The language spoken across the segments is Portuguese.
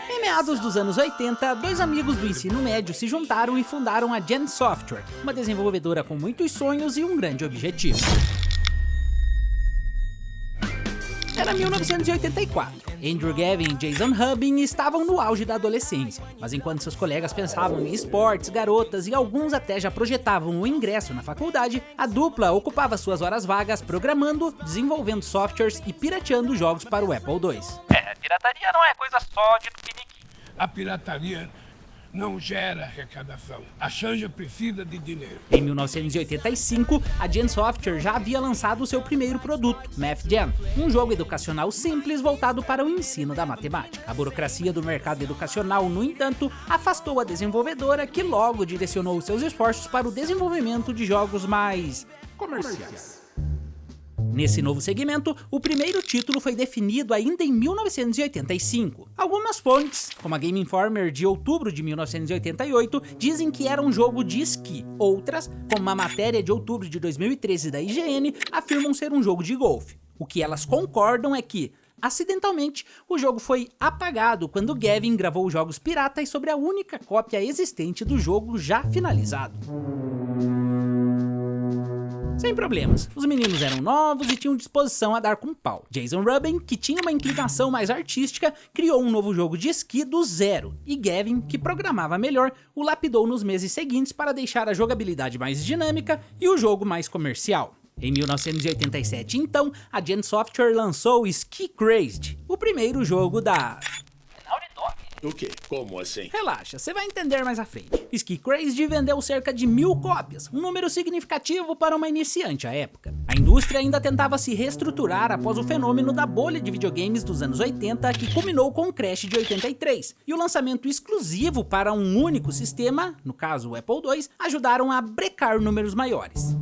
Em meados dos anos 80, dois amigos do ensino médio se juntaram e fundaram a Gen Software, uma desenvolvedora com muitos sonhos e um grande objetivo. Era 1984. Andrew Gavin e Jason Rubin estavam no auge da adolescência, mas enquanto seus colegas pensavam em esportes, garotas e alguns até já projetavam o ingresso na faculdade, a dupla ocupava suas horas vagas programando, desenvolvendo softwares e pirateando jogos para o Apple II. Pirataria não é coisa só de tupiniquim. A pirataria não gera arrecadação. A Xanja precisa de dinheiro. Em 1985, a Gen Software já havia lançado o seu primeiro produto, Math Gen, um jogo educacional simples voltado para o ensino da matemática. A burocracia do mercado educacional, no entanto, afastou a desenvolvedora, que logo direcionou seus esforços para o desenvolvimento de jogos mais comerciais. Nesse novo segmento, o primeiro título foi definido ainda em 1985. Algumas fontes, como a Game Informer de outubro de 1988, dizem que era um jogo de esqui. Outras, como uma matéria de outubro de 2013 da IGN, afirmam ser um jogo de golfe. O que elas concordam é que, acidentalmente, o jogo foi apagado quando Gavin gravou jogos piratas sobre a única cópia existente do jogo já finalizado. Sem problemas, os meninos eram novos e tinham disposição a dar com pau. Jason Rubin, que tinha uma inclinação mais artística, criou um novo jogo de esqui do zero, e Gavin, que programava melhor, o lapidou nos meses seguintes para deixar a jogabilidade mais dinâmica e o jogo mais comercial. Em 1987, então, a Gen Software lançou Ski Crazed, o primeiro jogo da... O quê? Como assim? Relaxa, você vai entender mais à frente. Ski Crazed vendeu cerca de 1000 cópias, um número significativo para uma iniciante à época. A indústria ainda tentava se reestruturar após o fenômeno da bolha de videogames dos anos 80, que culminou com o Crash de 83, e o lançamento exclusivo para um único sistema, no caso o Apple II, ajudaram a brecar números maiores.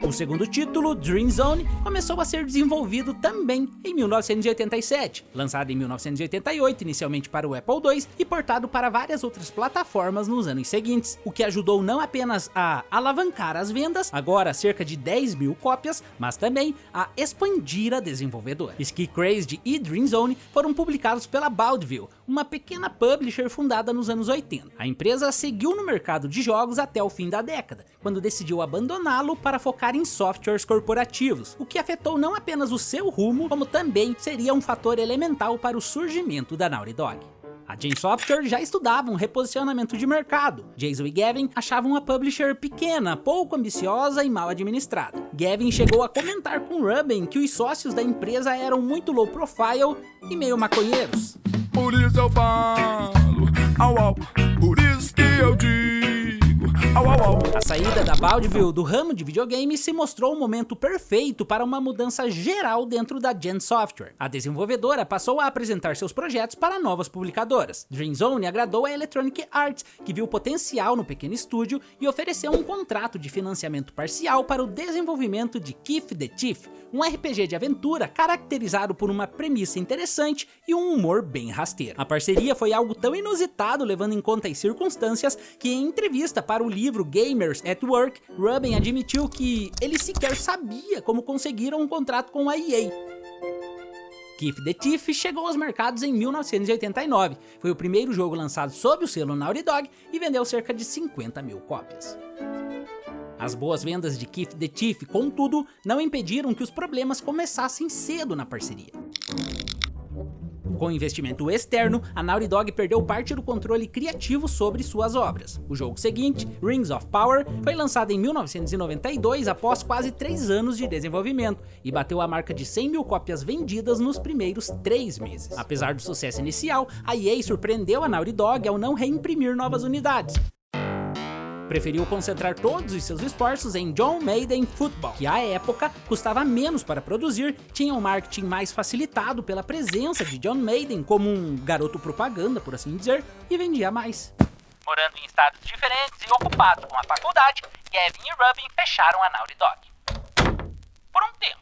O segundo título, Dream Zone, começou a ser desenvolvido também em 1987, lançado em 1988 inicialmente para o Apple II e portado para várias outras plataformas nos anos seguintes, o que ajudou não apenas a alavancar as vendas, agora cerca de 10.000 cópias, mas também a expandir a desenvolvedora. Ski Crazed e Dream Zone foram publicados pela Baldville, uma pequena publisher fundada nos anos 80. A empresa seguiu no mercado de jogos até o fim da década, quando decidiu abandoná-lo para focar em softwares corporativos, o que afetou não apenas o seu rumo, como também seria um fator elemental para o surgimento da Naughty Dog. A Gen Software já estudava um reposicionamento de mercado. Jason e Gavin achavam a publisher pequena, pouco ambiciosa e mal administrada. Gavin chegou a comentar com Rubin que os sócios da empresa eram muito low profile e meio maconheiros. Por isso eu falo, au au, por isso que eu digo, au au au. A saída da Baldville do ramo de videogames se mostrou o momento perfeito para uma mudança geral dentro da Gen Software. A desenvolvedora passou a apresentar seus projetos para novas publicadoras. Dream Zone agradou a Electronic Arts, que viu potencial no pequeno estúdio e ofereceu um contrato de financiamento parcial para o desenvolvimento de Keef the Thief, um RPG de aventura caracterizado por uma premissa interessante e um humor bem rasteiro. A parceria foi algo tão inusitado, levando em conta as circunstâncias, que em entrevista para o livro Gamers at Work, Rubin admitiu que ele sequer sabia como conseguiram um contrato com a EA. Keef the Thief chegou aos mercados em 1989, foi o primeiro jogo lançado sob o selo Naughty Dog e vendeu cerca de 50.000 cópias. As boas vendas de Keef the Thief, contudo, não impediram que os problemas começassem cedo na parceria. Com investimento externo, a Naughty Dog perdeu parte do controle criativo sobre suas obras. O jogo seguinte, Rings of Power, foi lançado em 1992 após quase 3 anos de desenvolvimento e bateu a marca de 100.000 cópias vendidas nos primeiros 3 meses. Apesar do sucesso inicial, a EA surpreendeu a Naughty Dog ao não reimprimir novas unidades. Preferiu concentrar todos os seus esforços em John Madden Football, que à época custava menos para produzir, tinha um marketing mais facilitado pela presença de John Madden como um garoto propaganda, por assim dizer, e vendia mais. Morando em estados diferentes e ocupado com a faculdade, Gavin e Rubin fecharam a Naughty Dog. Por um tempo.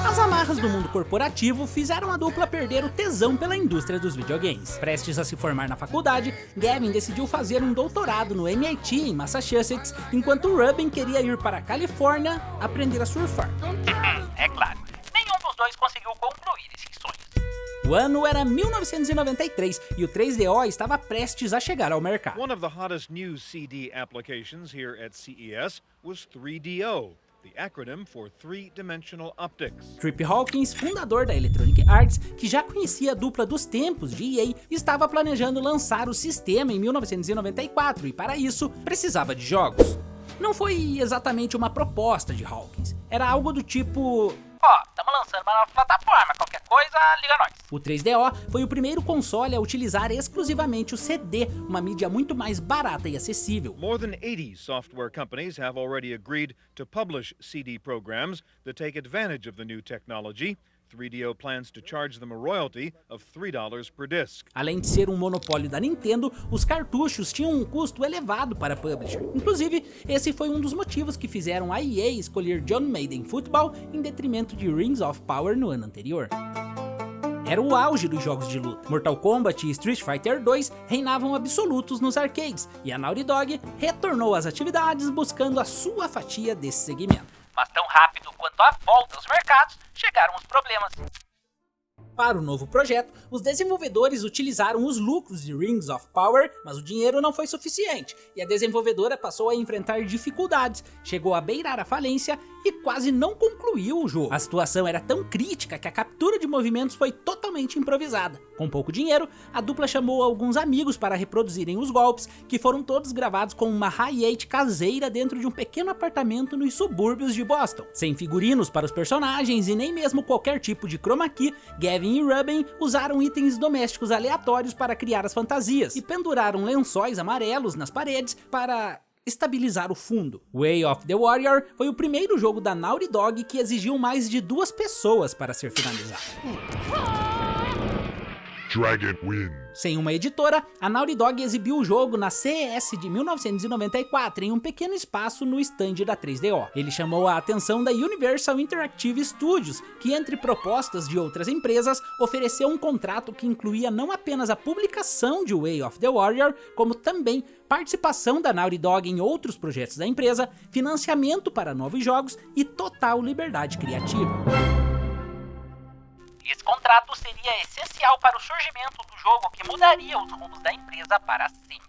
As As amarras do mundo corporativo fizeram a dupla perder o tesão pela indústria dos videogames. Prestes a se formar na faculdade, Gavin decidiu fazer um doutorado no MIT em Massachusetts, enquanto Rubin queria ir para a Califórnia aprender a surfar. É claro, nenhum dos dois conseguiu concluir esses sonhos. O ano era 1993 e o 3DO estava prestes a chegar ao mercado. One of the hottest new CD applications here at CES was 3DO, the acronym for Three-Dimensional Optics. Trip Hawkins, fundador da Electronic Arts, que já conhecia a dupla dos tempos de EA, estava planejando lançar o sistema em 1994 e para isso precisava de jogos. Não foi exatamente uma proposta de Hawkins, era algo do tipo: Ó, estamos lançando uma nova plataforma, qualquer coisa, liga nós. O 3DO foi o primeiro console a utilizar exclusivamente o CD, uma mídia muito mais barata e acessível. More than 80 software companies have already agreed to publish CD programs that take advantage of the new technology. 3DO plans to charge them a royalty of $3 per disc. Além de ser um monopólio da Nintendo, os cartuchos tinham um custo elevado para a publisher. Inclusive, esse foi um dos motivos que fizeram a EA escolher John Madden Football em detrimento de Rings of Power no ano anterior. Era o auge dos jogos de luta. Mortal Kombat e Street Fighter 2 reinavam absolutos nos arcades, e a Naughty Dog retornou às atividades buscando a sua fatia desse segmento. Mas tão rápido quanto a volta aos mercados, chegaram os problemas. Para o novo projeto, os desenvolvedores utilizaram os lucros de Rings of Power, mas o dinheiro não foi suficiente, e a desenvolvedora passou a enfrentar dificuldades, chegou a beirar a falência e quase não concluiu o jogo. A situação era tão crítica que a captura de movimentos foi totalmente improvisada. Com pouco dinheiro, a dupla chamou alguns amigos para reproduzirem os golpes, que foram todos gravados com uma hi-hat caseira dentro de um pequeno apartamento nos subúrbios de Boston. Sem figurinos para os personagens e nem mesmo qualquer tipo de chroma key, Gavin e Rubin usaram itens domésticos aleatórios para criar as fantasias e penduraram lençóis amarelos nas paredes para estabilizar o fundo. Way of the Warrior foi o primeiro jogo da Naughty Dog que exigiu mais de 2 pessoas para ser finalizado. Dragon wins. Sem uma editora, a Naughty Dog exibiu o jogo na CES de 1994 em um pequeno espaço no stand da 3DO. Ele chamou a atenção da Universal Interactive Studios, que entre propostas de outras empresas, ofereceu um contrato que incluía não apenas a publicação de Way of the Warrior, como também participação da Naughty Dog em outros projetos da empresa, financiamento para novos jogos e total liberdade criativa. Esse contrato seria essencial para o surgimento do jogo que mudaria os rumos da empresa para sempre.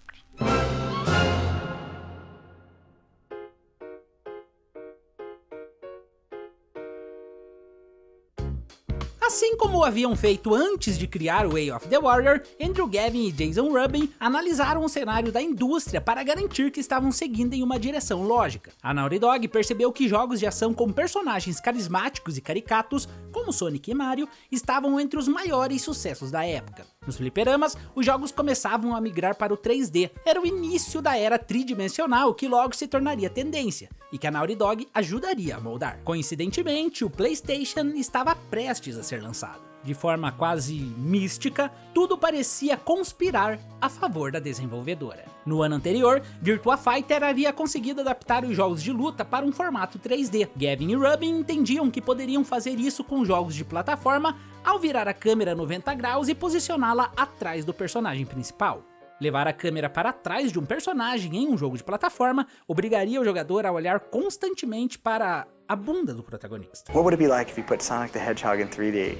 Assim como haviam feito antes de criar o Way of the Warrior, Andrew Gavin e Jason Rubin analisaram o cenário da indústria para garantir que estavam seguindo em uma direção lógica. A Naughty Dog percebeu que jogos de ação com personagens carismáticos e caricatos, como Sonic e Mario, estavam entre os maiores sucessos da época. Nos fliperamas, os jogos começavam a migrar para o 3D. Era o início da era tridimensional que logo se tornaria tendência, e que a Naughty Dog ajudaria a moldar. Coincidentemente, o PlayStation estava prestes a ser lançado. De forma quase mística, tudo parecia conspirar a favor da desenvolvedora. No ano anterior, Virtua Fighter havia conseguido adaptar os jogos de luta para um formato 3D. Gavin e Rubin entendiam que poderiam fazer isso com jogos de plataforma ao virar a câmera 90 graus e posicioná-la atrás do personagem principal. Levar a câmera para trás de um personagem em um jogo de plataforma obrigaria o jogador a olhar constantemente para a bunda do protagonista. What would it be like if you put Sonic the Hedgehog in 3D?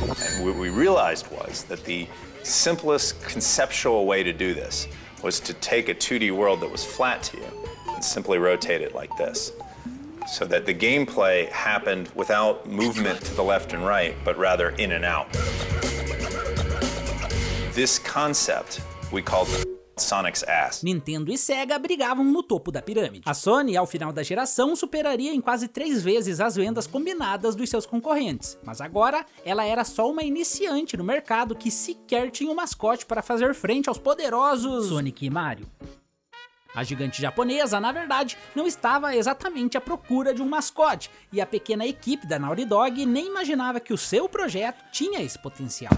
And what we realized was that the simplest conceptual way to do this was to take a 2D world that was flat to you and simply rotate it like this, so that the gameplay happened without movement to the left and right, but rather in and out. This concept we called Sonic's ass. Nintendo e Sega brigavam no topo da pirâmide. A Sony, ao final da geração, superaria em quase 3 vezes as vendas combinadas dos seus concorrentes. Mas agora, ela era só uma iniciante no mercado que sequer tinha um mascote para fazer frente aos poderosos Sonic e Mario. A gigante japonesa, na verdade, não estava exatamente à procura de um mascote, e a pequena equipe da Naughty Dog nem imaginava que o seu projeto tinha esse potencial.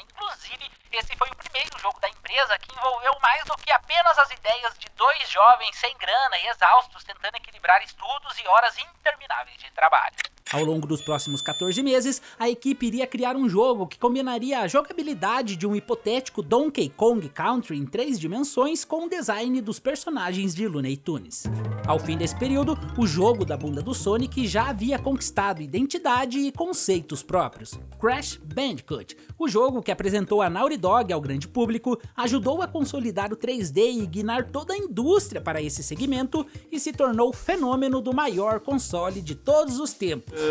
Inclusive, esse foi o primeiro jogo da empresa que envolveu mais do que apenas as ideias de 2 jovens sem grana e exaustos tentando equilibrar estudos e horas intermináveis de trabalho. Ao longo dos próximos 14 meses, a equipe iria criar um jogo que combinaria a jogabilidade de um hipotético Donkey Kong Country em 3 dimensões com o design dos personagens de Looney Tunes. Ao fim desse período, o jogo da bunda do Sonic já havia conquistado identidade e conceitos próprios. Crash Bandicoot, o jogo que apresentou a Naughty Dog ao grande público, ajudou a consolidar o 3D e guinar toda a indústria para esse segmento e se tornou o fenômeno do maior console de todos os tempos.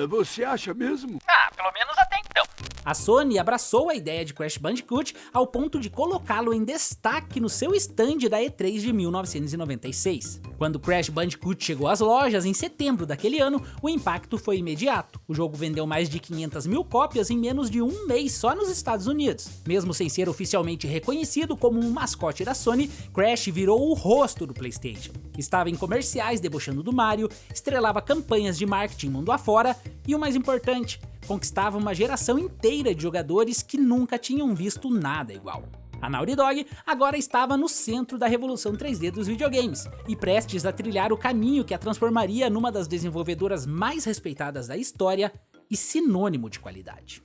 Você acha mesmo? Ah, pelo menos até então. A Sony abraçou a ideia de Crash Bandicoot ao ponto de colocá-lo em destaque no seu stand da E3 de 1996. Quando Crash Bandicoot chegou às lojas em setembro daquele ano, o impacto foi imediato. O jogo vendeu mais de 500 mil cópias em menos de um mês só nos Estados Unidos. Mesmo sem ser oficialmente reconhecido como um mascote da Sony, Crash virou o rosto do PlayStation. Estava em comerciais debochando do Mario, estrelava campanhas de marketing mundo afora e, o mais importante, conquistava uma geração inteira de jogadores que nunca tinham visto nada igual. A Naughty Dog agora estava no centro da revolução 3D dos videogames e prestes a trilhar o caminho que a transformaria numa das desenvolvedoras mais respeitadas da história e sinônimo de qualidade.